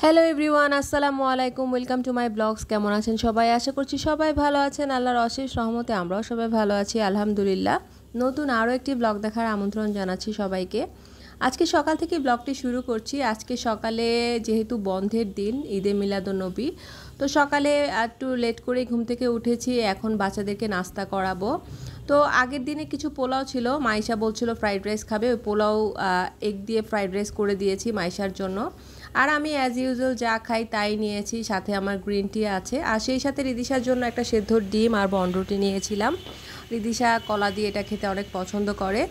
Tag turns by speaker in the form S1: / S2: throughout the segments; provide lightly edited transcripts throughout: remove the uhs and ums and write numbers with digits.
S1: Hello everyone, আসসালামু আলাইকুম। Welcome to my blogs. কেমন আছেন সবাই? আশা করছি সবাই ভালো আছেন। আল্লাহর অশেষ রহমতে আমরাও সবাই ভালো আছি, আলহামদুলিল্লাহ। নতুন আরও একটি ব্লগ দেখার আমন্ত্রণ জানাচ্ছি সবাইকে। আজকে সকাল থেকে ব্লগটি শুরু করছি। আজকে সকালে যেহেতু বন্ধের দিন, ঈদে মিলাদুন্নবী, তো সকালে একটু লেট করে ঘুম থেকে উঠেছি। এখন বাচ্চাদেরকে নাস্তা করাবো। তো আগের দিনে কিছু পোলাও ছিল, মাইশা বলছিল ফ্রাইড রাইস খাবে, ওই পোলাও এগ দিয়ে ফ্রাইড রাইস করে দিয়েছি মাইশার জন্য। আর আমি অ্যাজ ইউজুয়াল যা খাই তাই নিয়েছি, সাথে আমার গ্রিন টি আছে। আর সেই সাথে রিদিশার জন্য একটা সেদ্ধ ডিম আর বনরুটি নিয়েছিলাম। রিদিশা কলা দিয়ে এটা খেতে অনেক পছন্দ করে।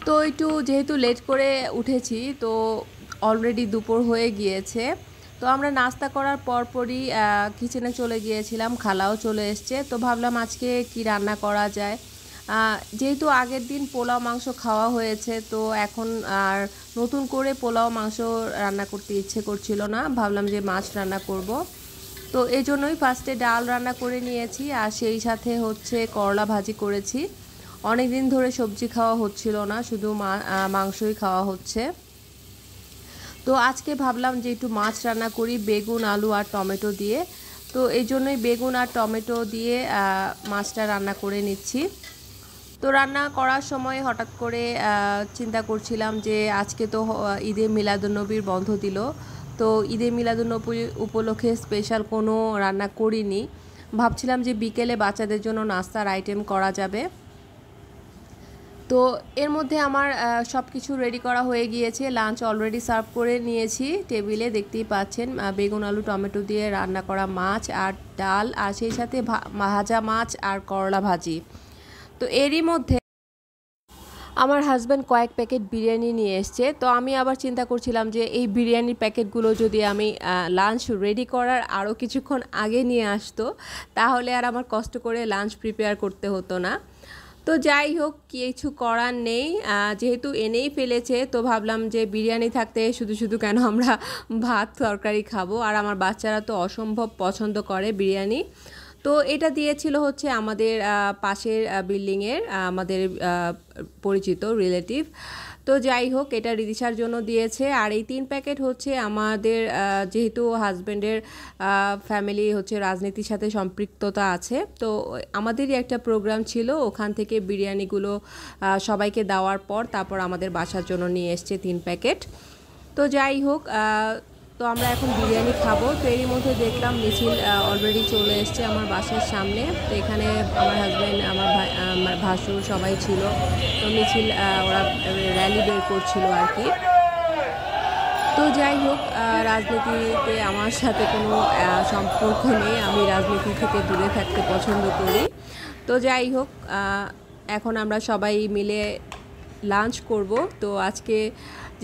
S1: তো একটু যেহেতু লেট করে উঠেছি, তো অলরেডি দুপুর হয়ে গিয়েছে। তো আমরা নাস্তা করার পরপরই কিচেনে চলে গিয়েছিলাম, খালাও চলে এসছে। তো ভাবলাম আজকে কি রান্না করা যায়। যেহেতু আগের দিন পোলাও মাংস খাওয়া হয়েছে, তো এখন আর নতুন করে পোলাও মাংস রান্না করতে ইচ্ছে করছিল না। ভাবলাম যে মাছ রান্না করব। তো এই জন্যই ফার্স্টে ডাল রান্না করে নিয়েছি, আর সেই সাথে হচ্ছে করলা ভাজি করেছি। অনেক দিন ধরে সবজি খাওয়া হচ্ছিল না, শুধু মাংসই খাওয়া হচ্ছে। তো আজকে ভাবলাম যে একটু মাছ রান্না করি বেগুন, আলু আর টমেটো দিয়ে। তো এই জন্যই বেগুন আর টমেটো দিয়ে মাছটা রান্না করে নিচ্ছি। তো রান্না করার সময় হঠাৎ করে চিন্তা করছিলাম যে আজকে তো ঈদে মিলাদুন্নবীর বন্ধ দিল। তো ঈদে মিলাদুন্নবী উপলক্ষে স্পেশাল কোনো রান্না করিনি। ভাবছিলাম যে বিকেলে বাচ্চাদের জন্য নাস্তার আইটেম করা যাবে। তো এর মধ্যে আমার সব কিছু রেডি করা হয়ে গিয়েছে। লাঞ্চ অলরেডি সার্ভ করে নিয়েছি টেবিলে, দেখতেই পাচ্ছেন। বেগুন, আলু, টমেটো দিয়ে রান্না করা মাছ আর ডাল, আর সেই সাথে ভাজা মাছ আর করলা ভাজি। তো এরই মধ্যে আমার হাজব্যান্ড কয়েক প্যাকেট বিরিয়ানি নিয়ে এসছে। তো আমি আবার চিন্তা করছিলাম যে এই বিরিয়ানির প্যাকেটগুলো যদি আমি লাঞ্চ রেডি করার আরও কিছুক্ষণ আগে নিয়ে আসতো, তাহলে আর আমার কষ্ট করে লাঞ্চ প্রিপেয়ার করতে হতো না। তো যাই হোক, কিছু করার নেই, যেহেতু এনেই ফেলেছে, তো ভাবলাম যে বিরিয়ানি থাকতে শুধু শুধু কেন আমরা ভাত তরকারি খাবো। আর আমার বাচ্চারা তো অসম্ভব পছন্দ করে বিরিয়ানি। তো এটা দিয়েছিল হচ্ছে আমাদের পাশের বিল্ডিংয়ের আমাদের পরিচিত রিলেটিভ। তো যাই হোক, এটা রিদিশার জন্য দিয়েছে। আর এই 3 প্যাকেট হচ্ছে আমাদের, যেহেতু হাজব্যান্ডের ফ্যামিলি হচ্ছে রাজনীতির সাথে সম্পৃক্ততা আছে, তো আমাদেরই একটা প্রোগ্রাম ছিল, ওখান থেকে বিরিয়ানিগুলো সবাইকে দেওয়ার পর তারপর আমাদের বাসার জন্য নিয়ে এসছে 3 প্যাকেট। তো যাই হোক, তো আমরা এখন বিরিয়ানি খাবো। তো এরই মধ্যে দেখলাম মিছিল অলরেডি চলে এসছে আমার বাসার সামনে। তো এখানে আমার হাজব্যান্ড, আমার ভাসুর সবাই ছিল। তো মিছিল ওরা র্যালি বের করছিল আর কি। তো যাই হোক, রাজনীতিতে আমার সাথে কোনো সম্পর্ক নেই, আমি রাজনীতি থেকে দূরে থাকতে পছন্দ করি। তো যাই হোক, এখন আমরা সবাই মিলে লাঞ্চ করব। তো আজকে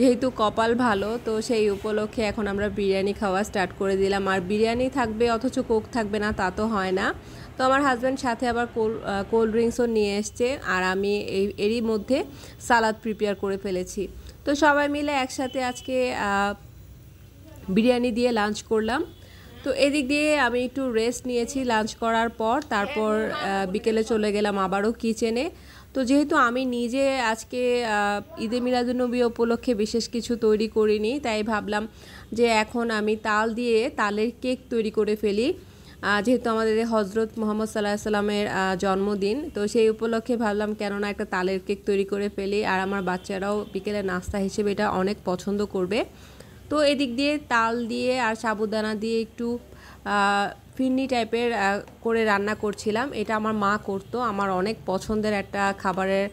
S1: যেহেতু কপাল ভালো, তো সেই উপলক্ষে এখন আমরা বিরিয়ানি খাওয়া স্টার্ট করে দিলাম। আর বিরিয়ানি থাকবে অথচ কোক থাকবে না, তা তো হয় না। তো আমার হাজব্যান্ড সাথে আবার কোল্ড ড্রিঙ্কসও নিয়ে এসছে, আর আমি এরই মধ্যে সালাদ প্রিপেয়ার করে ফেলেছি। তো সবাই মিলে একসাথে আজকে বিরিয়ানি দিয়ে লাঞ্চ করলাম। তো এদিক দিয়ে আমি একটু রেস্ট নিয়েছি লাঞ্চ করার পর। তারপর বিকেলে চলে গেলাম আবারও কিচেনে। তো যেহেতু আমি নিজে আজকে ঈদে মিলাদুন্নবী উপলক্ষে বিশেষ কিছু তৈরি করিনি, তাই ভাবলাম যে এখন আমি তালের কেক তৈরি করে ফেলি। যেহেতু আমাদের হজরত মুহাম্মদ সাল্লাল্লাহু আলাইহি সাল্লামের জন্মদিন, তো সেই উপলক্ষে ভাবলাম কেননা একটা তালের কেক তৈরি করে ফেলি। আর আমার বাচ্চারাও বিকেলে নাস্তা হিসেবে এটা অনেক পছন্দ করবে। তো এদিক দিয়ে তাল দিয়ে আর সাবুদানা দিয়ে একটু ফিরনি টাইপের করে রান্না করছিলাম। এটা আমার মা করতো, আমার অনেক পছন্দের একটা খাবারের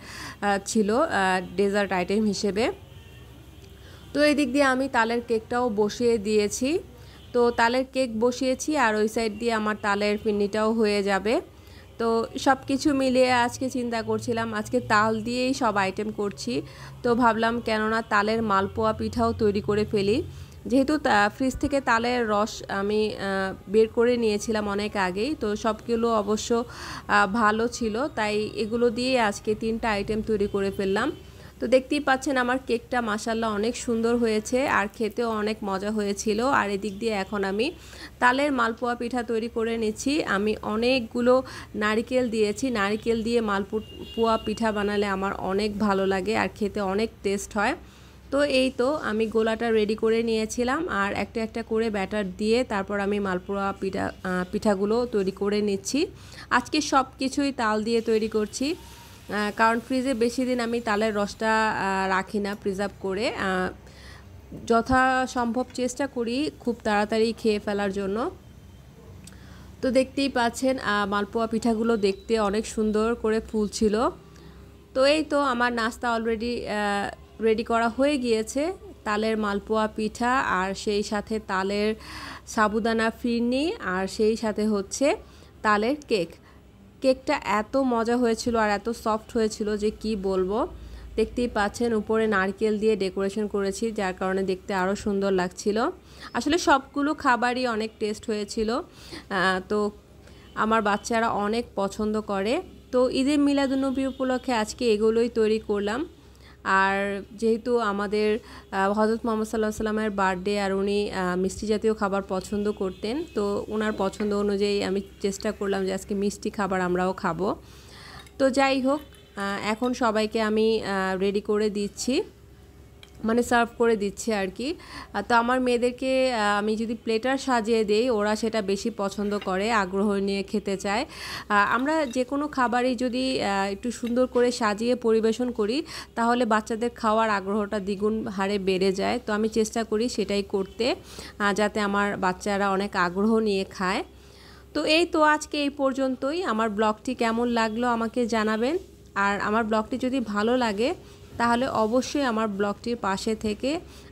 S1: ছিল ডেজার্ট আইটেম হিসেবে। তো এদিক দিয়ে আমি তালের কেকটাও বসিয়ে দিয়েছি। তো তালের কেক বসিয়েছি, আর ওই সাইড দিয়ে আমার তালের ফিরনিটাও হয়ে যাবে। তো সব কিছু মিলিয়ে আজকে চিন্তা করছিলাম আজকে তাল দিয়েই সব আইটেম করছি। তো ভাবলাম কেননা তালের মালপোয়া পিঠাও তৈরি করে ফেলি। যেহেতু ফ্রিজ থেকে তালের রস আমি বের করে নিয়েছিলাম অনেক আগেই, তো সবগুলো অবশ্য ভালো ছিল, তাই এগুলো দিয়ে আজকে 3টা আইটেম তৈরি করে ফেললাম। তো দেখতেই পাচ্ছেন আমার কেকটা মাশাআল্লাহ অনেক সুন্দর হয়েছে, আর খেতেও অনেক মজা হয়েছিল। আর এদিক দিয়ে এখন আমি তালের মালপোয়া পিঠা তৈরি করে নিচ্ছি। আমি অনেকগুলো নারকেল দিয়েছি, নারকেল দিয়ে মালপোয়া পিঠা বানালে আমার অনেক ভালো লাগে আর খেতে অনেক টেস্ট হয়। তো এই তো আমি গোলাটা রেডি করে নিয়েছিলাম, আর একটা একটা করে ব্যাটার দিয়ে তারপর আমি মালপোয়া পিঠাগুলো তৈরি করে নিচ্ছি। আজকে সব কিছুই তাল দিয়ে তৈরি করছি, কারণ ফ্রিজে বেশি দিন আমি তালের রসটা রাখি না প্রিজার্ভ করে, যথাসম্ভব চেষ্টা করি খুব তাড়াতাড়ি খেয়ে ফেলার জন্য। তো দেখতেই পাচ্ছেন মালপোয়া পিঠাগুলো দেখতে অনেক সুন্দর করে ফুলছিল। তো এই তো আমার নাস্তা অলরেডি রেডি করা হয়ে গিয়েছে, তালের মালপোয়া পিঠা আর সেই সাথে তালের সাবুদানা ফিরনি আর সেই সাথে হচ্ছে তালের কেক। কেকটা এত মজা হয়েছিল আর এত সফট হয়েছিল যে কি বলবো। দেখতেই পাচ্ছেন উপরে নারকেল দিয়ে ডেকোরেশন করেছি, যার কারণে দেখতে আরও সুন্দর লাগছিল। আসলে সবগুলো খাবারই অনেক টেস্ট হয়েছিল, তো আমার বাচ্চারা অনেক পছন্দ করে। তো ঈদে মিলাদুন্নবী উপলক্ষে আজকে এগুলোই তৈরি করলাম। আর যেহেতু আমাদের হযরত মুহাম্মদ সাল্লাল্লাহু আলাইহি ওয়াসাল্লামের বার্থডে, আর উনি মিষ্টি জাতীয় খাবার পছন্দ করতেন, তো ওনার পছন্দ অনুযায়ী আমি চেষ্টা করলাম যে আজকে মিষ্টি খাবার আমরাও খাবো। তো যাই হোক, এখন সবাইকে আমি রেডি করে দিচ্ছি, মানে সার্ভ করে দিচ্ছি আর কি। তো আমার মেয়েদেরকে আমি যদি প্লেটার সাজিয়ে দেই, ওরা সেটা বেশি পছন্দ করে, আগ্রহ নিয়ে খেতে চায়। আমরা যে কোনো খাবারই যদি একটু সুন্দর করে সাজিয়ে পরিবেশন করি, তাহলে বাচ্চাদের খাওয়ার আগ্রহটা দ্বিগুণ হারে বেড়ে যায়। তো আমি চেষ্টা করি সেটাই করতে, যাতে আমার বাচ্চারা অনেক আগ্রহ নিয়ে খায়। তো এই তো আজকে এই পর্যন্তই। আমার ব্লগটি কেমন লাগলো আমাকে জানাবেন, আর আমার ব্লগটি যদি ভালো লাগে তাহলে অবশ্যই আমার ব্লগটির পাশে থেকে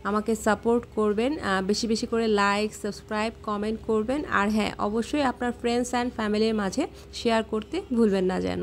S1: আমাকে সাপোর্ট করবেন, বেশি বেশি করে লাইক, সাবস্ক্রাইব, কমেন্ট করবেন। আর হ্যাঁ, অবশ্যই আপনার ফ্রেন্ডস অ্যান্ড ফ্যামিলির মাঝে শেয়ার করতে ভুলবেন না যেন।